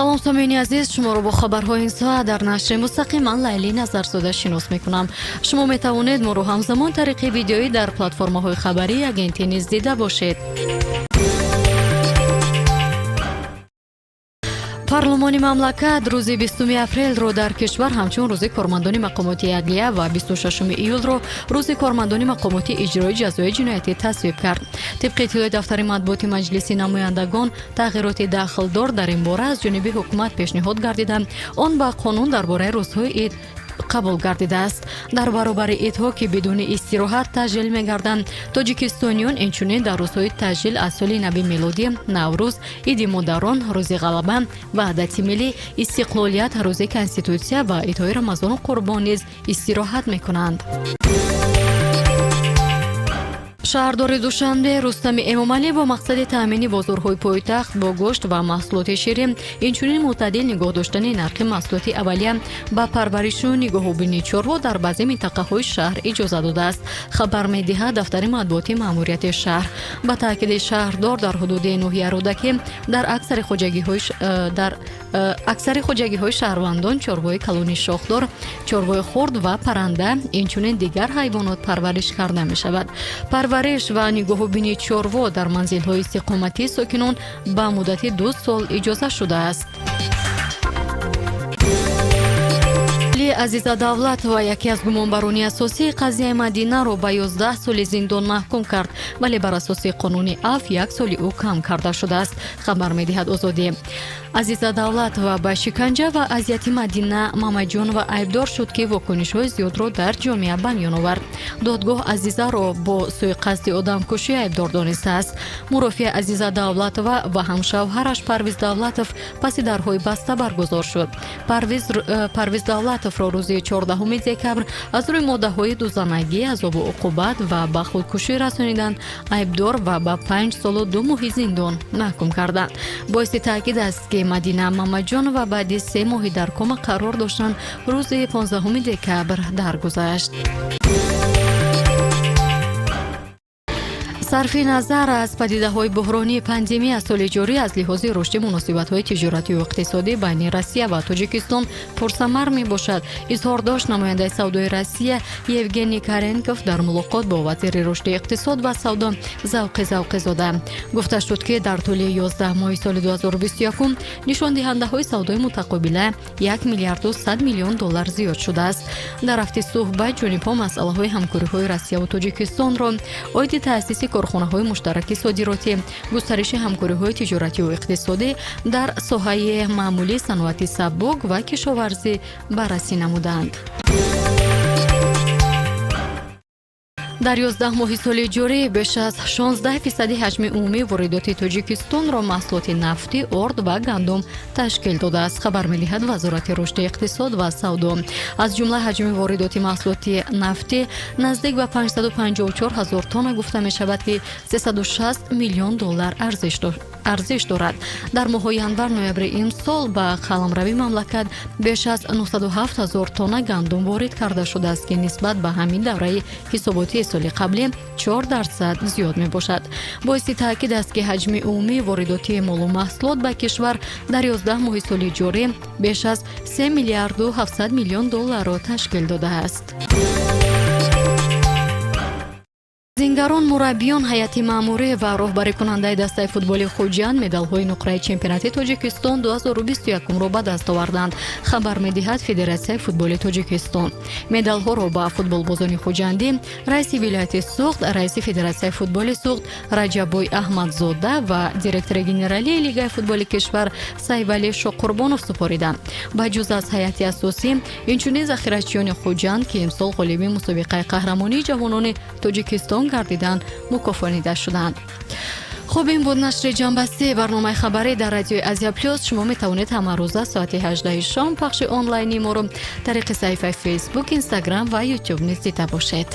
салом самиёни азиз, шуморо бо хабарҳои ин соат дар нашри мустақим ман Лайли Назарзода шинос мекунам. Шумо метавонед моро ҳамзамон тариқи видеоӣ дар платформаҳои хабарии агенти низ дида бошед. парлумони мамлакат рӯзи 20 апрелро дар кишвар ҳамчун рӯзи кормандони мақомоти адлия ва 26 июлро рӯзи кормандони мақомоти иҷрои ҷазои ҷиноятӣ тасвиб кард. тибқи иттилои дафтари матбуоти маҷлиси намояндагон, тағйироти дахлдор дар ин бора аз ҷониби ҳукумат пешниҳод гардида, он ба қонун дар бораи рӯзҳои ид қабул гардидааст. дар баробари идҳо ки бидуни истироҳат таҷлил мегарданд, тоҷикистониён инчунин дар рӯзҳои таҷлил аз соли наби милодӣ, Наврӯз, Иди Модарон, рӯзи Ғалаба, ваҳдати миллӣ, истиқлолият, рӯзи Конститутсия ва идҳои Рамазону Қурбон низ истироҳат мекунанд. шаҳрдори Душанбе Рустами Эмомалӣ бо мақсади таъмини бозорҳои пойтахт бо гӯшт ва маҳсулоти ширин, инчунин мӯътадил нигоҳ доштани нархи маҳсулоти аввалия ба парваришу нигоҳубини чорво дар баъзе минтақаҳои шаҳр иҷоза додааст. Хабар медиҳад дафтари матбуоти маъмурияти шаҳр. Ба таъкиди шаҳрдор, дар ҳудуди ноҳияи Рӯдакӣ дар аксари хуҷагиҳои шаҳрвандон чорвои калони шохдор, чорвои хурд ва парранда, инчунин дигар ҳайвонот парвариш карда мешавад. парвариш ва нигоҳубини чорво дар манзилҳои истиқоматии сокинон ба муддати 2 сол иҷоза шудааст. Азиза Давлатова, яке аз гумонбарони асосии қазияи Мадинаро ба 11 соли зиндон маҳкум кард, вале бар асоси қонуни аф 1 соли ӯ кам карда шудааст. Хабар медиҳад Озодӣ. Азиза Давлатова ба шиканҷа ва азияти Мадина Мамаҷонова айбдор шуд, ки вокунишҳои зиёдро дар ҷомеа баён овард. додгоҳ Азизаро бо суиқасди одамкушӣ айбдор донистааст. мурофиаи Азиза Давлатова ва ҳамшавҳараш Парвиз Давлатов паси дарҳои баста баргузор шуд. Парвиз Давлатовро рӯзи 14 декабр аз рӯи моддаҳои дузанагӣ, азобу уқубат ва ба худкушӣ расонидан айбдор ва ба 5 солу 2 моҳи зиндон маҳкум карданд. боиси таъкид аст, ки Мадина Мамаҷонова баъди 3 моҳи дар кома қарор доштан рӯзи 15 декабр даргузашт. сарфи назар аз падидаҳои буҳронии пандемия соли ҷорӣ аз лиҳози рушди муносибатҳои тиҷоратию иқтисодӣ байни Россия ва Тоҷикистон пурсамар мебошад. изҳор дошт намояндаи савдои Россия Евгений Каренков дар мулоқот бо вазири рушди иқтисод ва савдо Завқизода. гуфта шуд, ки дар тӯли 11 моҳи соли 2021 нишондиҳандаҳои савдои мутақобила 1 миллиарду 100 миллион доллар зиёд шудааст. дар ҳафти суҳбат ҷонибҳо масъалаҳои ҳамкориҳои Россияву Тоҷикистонро оиди таъсиси корхонаҳои муштараки содиротӣ, густариши ҳамкориҳои тиҷоративу иқтисодӣ дар соҳаи маъмулӣ, саноати сабук ва кишоварзӣ баррасӣ намуданд. дар 11 моҳи соли ҷорӣ беш аз 16% ҳаҷми умумии воридоти Тоҷикистонро маҳсулоти нафтӣ, орд ва гандум ташкил додааст. хабар медиҳад вазорати рушди иқтисод ва савдо. аз ҷумла ҳаҷми воридоти маҳсулоти нафтӣ наздик ба 554 000 тонна гуфта мешавад, ки 360 миллион доллар арзиш дорад. дар моҳҳои январ-ноябри имсол ба қаламравии мамлакат беш аз 907 000 тонна гандум ворид карда шудааст, ки нисбат ба ҳамин давраи ҳисоботии соли қаблӣ 4% зиёд мебошад. боиси таъкид аст, ки ҳаҷми умумии воридоти молу маҳсулот ба кишвар дар 11 моҳи соли ҷорӣ беш аз 3 миллиарду 700 миллион долларро ташкил додааст. зингарон, мураббиён, ҳайати маъмурӣ ва роҳбарикунандаи дастаи футболи Хуҷанд медалҳои нуқраи чемпионати Тоҷикистон 2021-ро ба даст оварданд. хабар медиҳад Федератсияи футболи Тоҷикистон. медалҳоро ба футболбозони хуҷандӣ, раиси вилояти Суғд, раиси Федератсияи футболи Суғд Раҷаббой Аҳмадзода ва директори генералии Лигаи футболи кишвар Сайвали Шоқурбонов супориданд. ба ҷуз аз ҳайати асосӣ, инчунин захирачиёни Хуҷанд, ки имсол ғолиби мусобиқаи қаҳрамонии ҷаҳонони Тоҷикистон гардидан мукофонида шуданд. хуб, ин буд нашри ҷанбастии барномаи хабарӣ дар радиои Азия Плюс. шумо метавонед ҳамарӯза соати 18 шом пахши онлайни моро тариқи саҳифаи Facebook, Instagram ва YouTube низ дида бошед.